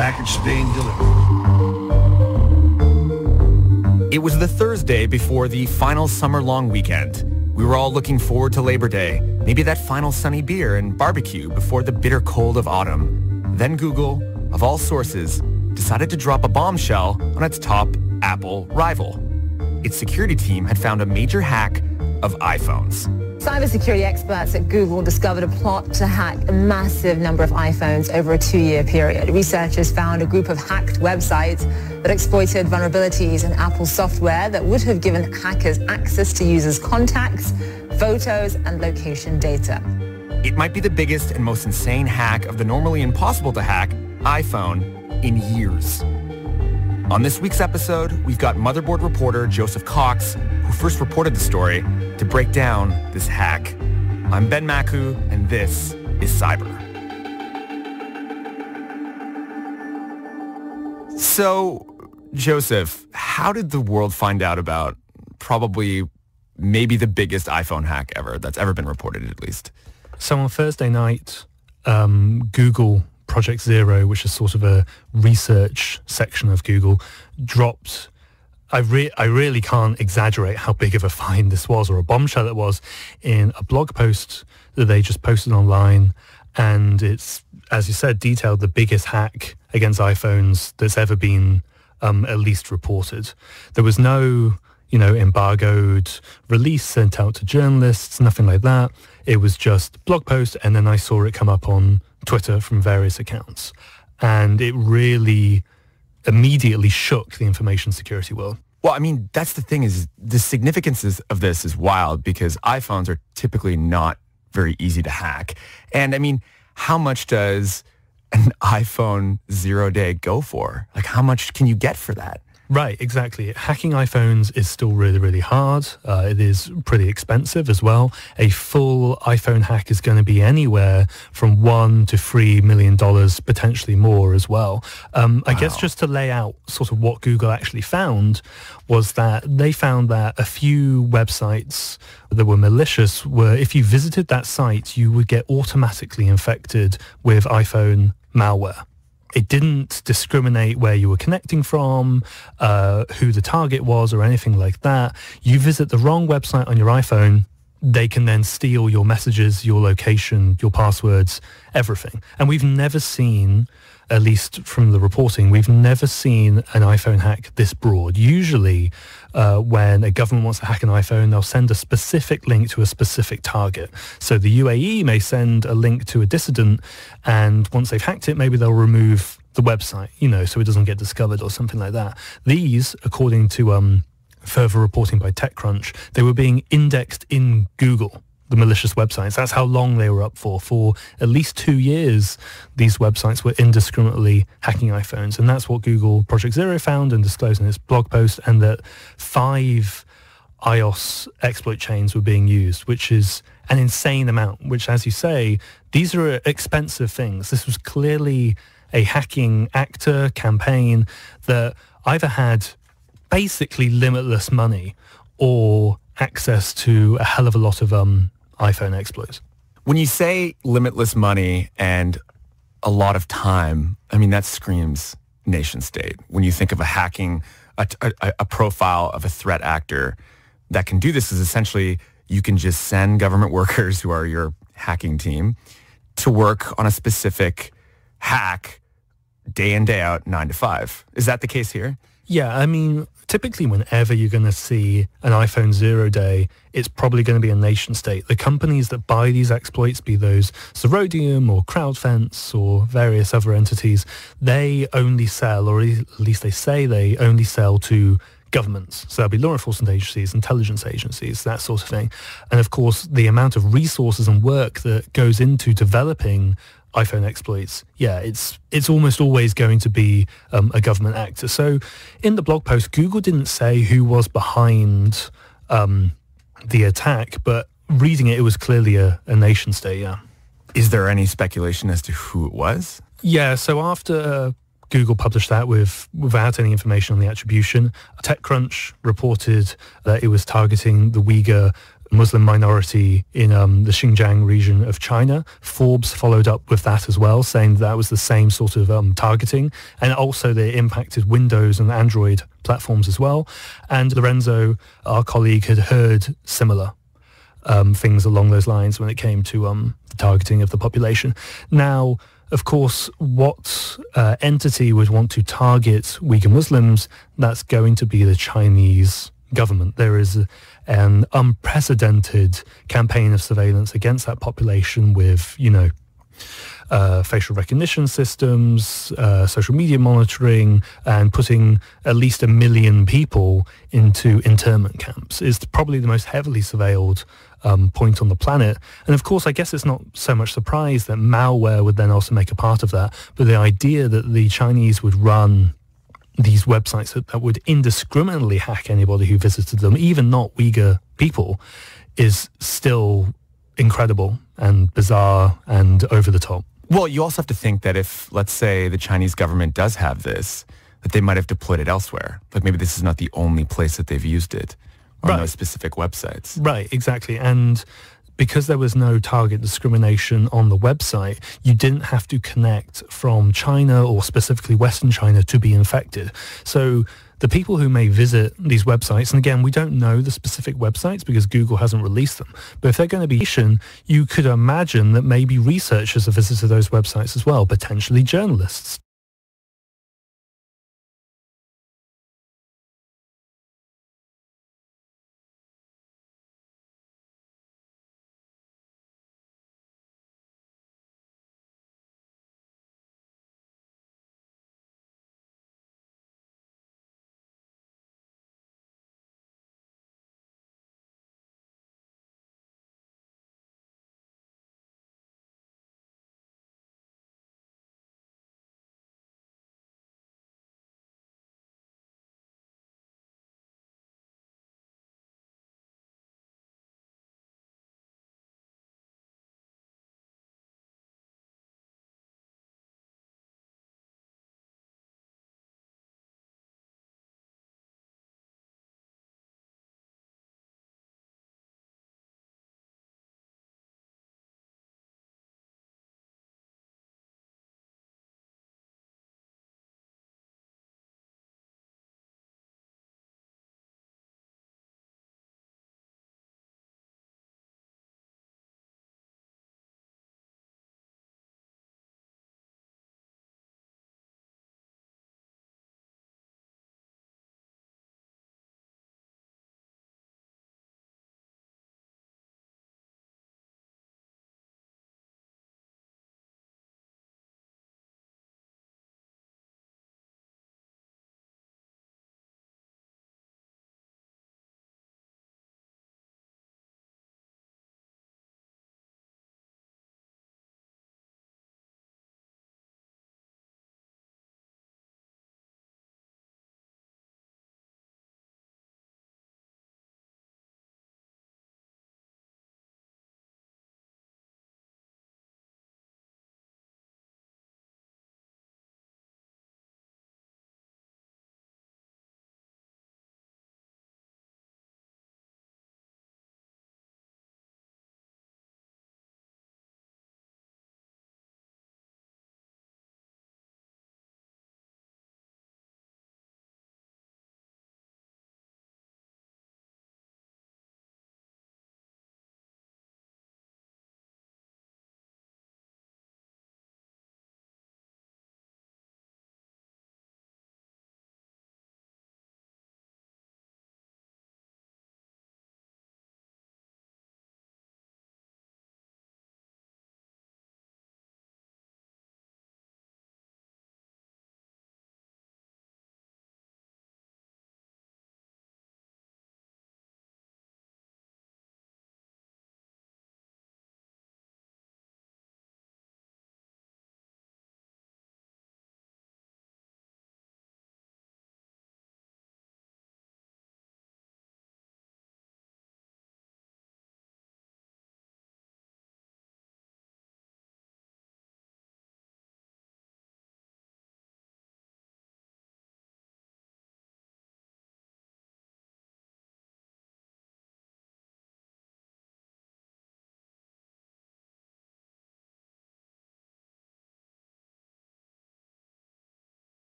Package being delivered. It was the Thursday before the final summer-long weekend. We were all looking forward to Labor Day, maybe that final sunny beer and barbecue before the bitter cold of autumn. Then Google, of all sources, decided to drop a bombshell on its top Apple rival. Its security team had found a major hack of iPhones. Cybersecurity experts at Google discovered a plot to hack a massive number of iPhones over a 2-year period. Researchers found a group of hacked websites that exploited vulnerabilities in Apple software that would have given hackers access to users' contacts, photos, and location data. It might be the biggest and most insane hack of the normally impossible to hack iPhone in years. On this week's episode, we've got Motherboard reporter Joseph Cox, who first reported the story, to break down this hack. I'm Ben Maku, and this is Cyber. So, Joseph, how did the world find out about probably maybe the biggest iPhone hack ever that's ever been reported, at least? So on Thursday night, Google Project Zero, which is sort of a research section of Google, dropped... I really can't exaggerate how big of a find this was, or a bombshell it was, in a blog post that they just posted online. And it's, as you said, detailed the biggest hack against iPhones that's ever been at least reported. There was no, embargoed release sent out to journalists, nothing like that. It was just blog post, and then I saw it come up on Twitter from various accounts. And it really immediately shook the information security world. Well, I mean, that's the thing, is the significance of this is wild, because iPhones are typically not very easy to hack. And I mean, how much does an iPhone 0 day go for? Like, how much can you get for that? Right, exactly. Hacking iPhones is still really, really hard. It is pretty expensive as well. A full iPhone hack is going to be anywhere from $1 to $3 million, potentially more as well. I guess just to lay out sort of what Google actually found was that they found that a few websites that were malicious were, if you visited that site, you would get automatically infected with iPhone malware. It didn't discriminate where you were connecting from, who the target was, or anything like that. You visit the wrong website on your iPhone, they can then steal your messages, your location, your passwords, everything. And we've never seen, at least from the reporting, we've never seen an iPhone hack this broad. Usually, when a government wants to hack an iPhone, they'll send a specific link to a specific target. So the UAE may send a link to a dissident, and once they've hacked it, maybe they'll remove the website, so it doesn't get discovered or something like that. These, according to further reporting by TechCrunch, they were being indexed in Google, the malicious websites. That's how long they were up for. For at least 2 years, these websites were indiscriminately hacking iPhones. And that's what Google Project Zero found and disclosed in its blog post, and that 5 iOS exploit chains were being used, which is an insane amount, which, as you say, these are expensive things. This was clearly a hacking actor campaign that either had basically limitless money or access to a hell of a lot of iPhone exploits. When you say limitless money and a lot of time, I mean, that screams nation state. When you think of a profile of a threat actor that can do this, is essentially you can just send government workers, who are your hacking team, to work on a specific hack day in, day out, 9 to 5. Is that the case here? Yeah, I mean, typically whenever you're going to see an iPhone 0 day, it's probably going to be a nation state. The companies that buy these exploits, be those Zerodium or CrowdFence or various other entities, they only sell, or at least they say they only sell to governments. So there'll be law enforcement agencies, intelligence agencies, that sort of thing. And of course, the amount of resources and work that goes into developing iPhone exploits, it's almost always going to be a government actor. So in the blog post, Google didn't say who was behind the attack, but reading it, it was clearly a nation state, yeah. Is there any speculation as to who it was? Yeah, so after Google published that without any information on the attribution, TechCrunch reported that it was targeting the Uyghur Muslim minority in the Xinjiang region of China. Forbes followed up with that as well, saying that was the same sort of targeting, and also they impacted Windows and Android platforms as well. And Lorenzo, our colleague, had heard similar things along those lines when it came to the targeting of the population. Now, of course, what entity would want to target Uyghur Muslims? That's going to be the Chinese government. There is an unprecedented campaign of surveillance against that population with, facial recognition systems, social media monitoring, and putting at least 1 million people into internment camps. It's probably the most heavily surveilled point on the planet. And of course, I guess it's not so much surprise that malware would then also make a part of that, but the idea that the Chinese would run these websites that would indiscriminately hack anybody who visited them, even not Uyghur people, is still incredible and bizarre and over the top. Well, you also have to think that if, let's say, the Chinese government does have this, that they might have deployed it elsewhere. Like maybe this is not the only place that they've used it on those specific websites. Right, exactly. And because there was no target discrimination on the website, you didn't have to connect from China or specifically Western China to be infected. So the people who may visit these websites, and again, we don't know the specific websites because Google hasn't released them, but if they're going to be Asian, you could imagine that maybe researchers have visited those websites as well, potentially journalists.